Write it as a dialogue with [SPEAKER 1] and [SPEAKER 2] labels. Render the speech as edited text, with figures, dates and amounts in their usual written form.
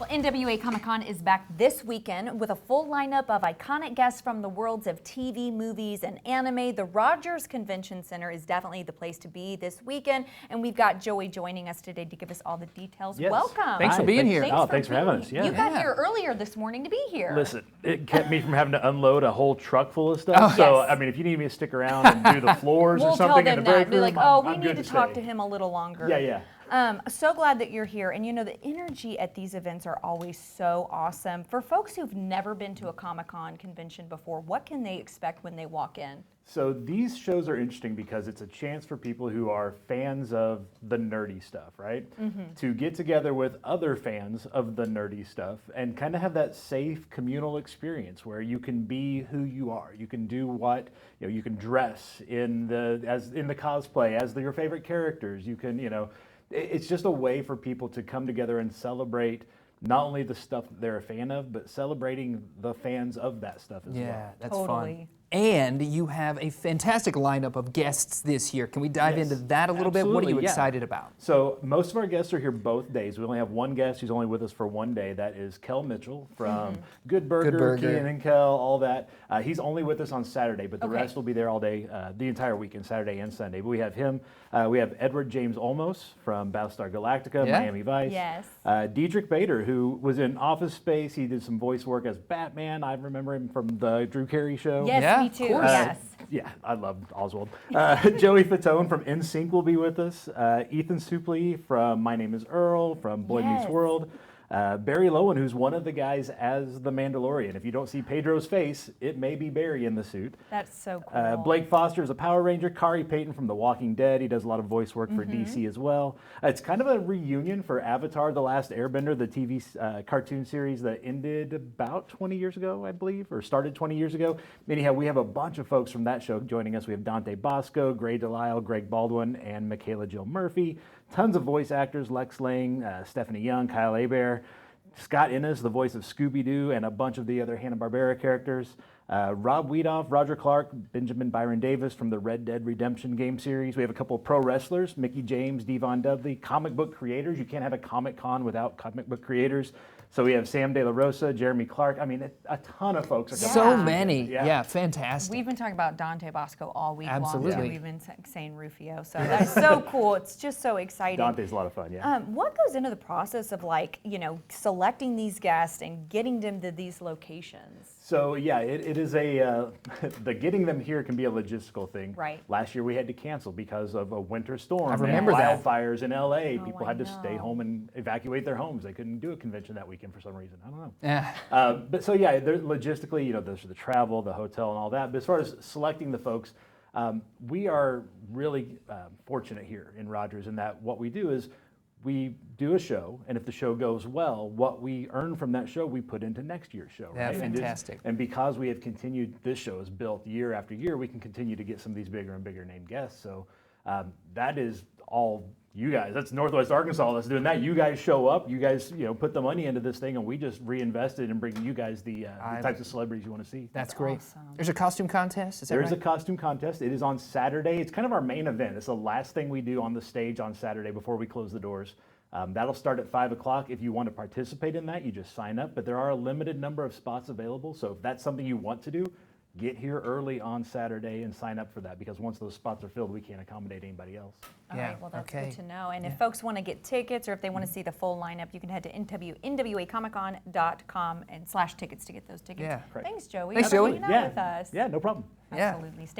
[SPEAKER 1] NWA Comic-Con is back this weekend with a full lineup of iconic guests from the worlds of TV, movies, and anime. The Rogers Convention Center is definitely the place to be this weekend, and we've got Joey joining us today to give us all the details.
[SPEAKER 2] Yes.
[SPEAKER 1] Welcome.
[SPEAKER 3] Thanks for being here.
[SPEAKER 2] Thanks for having us. Yeah.
[SPEAKER 1] You got here earlier this morning to be here.
[SPEAKER 2] Listen, it kept me from having to unload a whole truck full of stuff. So,
[SPEAKER 1] yes.
[SPEAKER 2] I mean, if you need me to stick around and do the floors or something in the break room,
[SPEAKER 1] be like, oh, we
[SPEAKER 2] I'm
[SPEAKER 1] need
[SPEAKER 2] good
[SPEAKER 1] to talk
[SPEAKER 2] stay.
[SPEAKER 1] to him a little longer.
[SPEAKER 2] Yeah.
[SPEAKER 1] So glad that you're here. And you know, the energy at these events are always so awesome. For folks who've never been to a Comic-Con convention before, what can they expect when they walk in?
[SPEAKER 2] So these shows are interesting because it's a chance for people who are fans of the nerdy stuff, right? To get together with other fans of the nerdy stuff and kind of have that safe communal experience where you can be who you are. You can do what, you can dress in the cosplay as your favorite characters. You can, it's just a way for people to come together and celebrate not only the stuff that they're a fan of, but celebrating the fans of that stuff as well.
[SPEAKER 3] Yeah, that's
[SPEAKER 1] Totally.
[SPEAKER 3] fun. And you have a fantastic lineup of guests this year. Can we dive into that a little bit? What are you excited about?
[SPEAKER 2] So most of our guests are here both days. We only have one guest who's only with us for one day. That is Kel Mitchell from Good Burger, Keenan and Kel, all that. He's only with us on Saturday, but the rest will be there all day, the entire weekend, Saturday and Sunday. But we have him. We have Edward James Olmos from Battlestar Galactica, Miami Vice.
[SPEAKER 1] Yes.
[SPEAKER 2] Dietrich Bader, who was in Office Space. He did some voice work as Batman. I remember him from the Drew Carey Show.
[SPEAKER 1] Yes, me too. Yes.
[SPEAKER 2] Yeah, I love Oswald. Joey Fatone from NSYNC will be with us. Ethan Suplee from My Name is Earl, from Boy Meets World. Barry Lowen, who's one of the guys as the Mandalorian. If you don't see Pedro's face, it may be Barry in the suit.
[SPEAKER 1] That's so cool.
[SPEAKER 2] Blake Foster is a Power Ranger. Kari Payton from The Walking Dead. He does a lot of voice work for DC as well. It's kind of a reunion for Avatar: The Last Airbender, the TV cartoon series that ended about 20 years ago, I believe, or started 20 years ago. Anyhow, we have a bunch of folks from that show joining us. We have Dante Bosco, Gray Delisle, Greg Baldwin, and Michaela Jill Murphy. Tons of voice actors: Lex Lang, Stephanie Young, Kyle Hebert, Scott Innes, the voice of Scooby-Doo, and a bunch of the other Hanna-Barbera characters. Rob Wiedoff, Roger Clark, Benjamin Byron Davis from the Red Dead Redemption game series. We have a couple of pro wrestlers: Mickey James, Devon Dudley. Comic book creators. You can't have a Comic-Con without comic book creators. So we have Sam De La Rosa, Jeremy Clark. I mean, a ton of folks are coming.
[SPEAKER 3] So many. Yeah, fantastic.
[SPEAKER 1] We've been talking about Dante Bosco all week long.
[SPEAKER 3] Absolutely.
[SPEAKER 1] We've been saying Rufio. So that's so cool. It's just so exciting.
[SPEAKER 2] Dante's a lot of fun, yeah.
[SPEAKER 1] What goes into the process of selecting these guests and getting them to these locations?
[SPEAKER 2] So yeah, it is the getting them here can be a logistical thing.
[SPEAKER 1] Right.
[SPEAKER 2] Last year we had to cancel because of a winter storm.
[SPEAKER 3] I remember
[SPEAKER 2] and
[SPEAKER 3] that.
[SPEAKER 2] wildfires in LA.
[SPEAKER 1] Oh,
[SPEAKER 2] People had to stay home and evacuate their homes. They couldn't do a convention that weekend for some reason. I don't know.
[SPEAKER 3] Yeah.
[SPEAKER 2] But so yeah, logistically, there's the travel, the hotel, and all that. But as far as selecting the folks, we are really fortunate here in Rogers in that what we do is we do a show, and if the show goes well, what we earn from that show, we put into next year's show.
[SPEAKER 3] Yeah,
[SPEAKER 2] right?
[SPEAKER 3] fantastic.
[SPEAKER 2] And because we have continued, this show is built year after year, we can continue to get some of these bigger and bigger name guests. So that is all you guys. That's Northwest Arkansas that's doing that. You guys show up, you guys put the money into this thing, and we just reinvested and bring you guys the types of celebrities you want to see.
[SPEAKER 3] That's great.
[SPEAKER 1] Awesome.
[SPEAKER 3] There's a costume contest, is that
[SPEAKER 2] There's
[SPEAKER 3] right?
[SPEAKER 2] a costume contest. It is on Saturday. It's kind of our main event. It's the last thing we do on the stage on Saturday before we close the doors. That'll start at 5 o'clock. If you want to participate in that, you just sign up. But there are a limited number of spots available. So if that's something you want to do, get here early on Saturday and sign up for that, because once those spots are filled, we can't accommodate anybody else.
[SPEAKER 1] All right, well, that's good to know. And if folks want to get tickets or if they want to see the full lineup, you can head to NWAComicCon.com and /tickets to get those tickets.
[SPEAKER 3] Yeah.
[SPEAKER 1] Thanks, Joey.
[SPEAKER 3] Thanks,
[SPEAKER 1] for
[SPEAKER 3] Joey.
[SPEAKER 1] hanging out with us.
[SPEAKER 2] Yeah, no problem.
[SPEAKER 1] Absolutely. Stay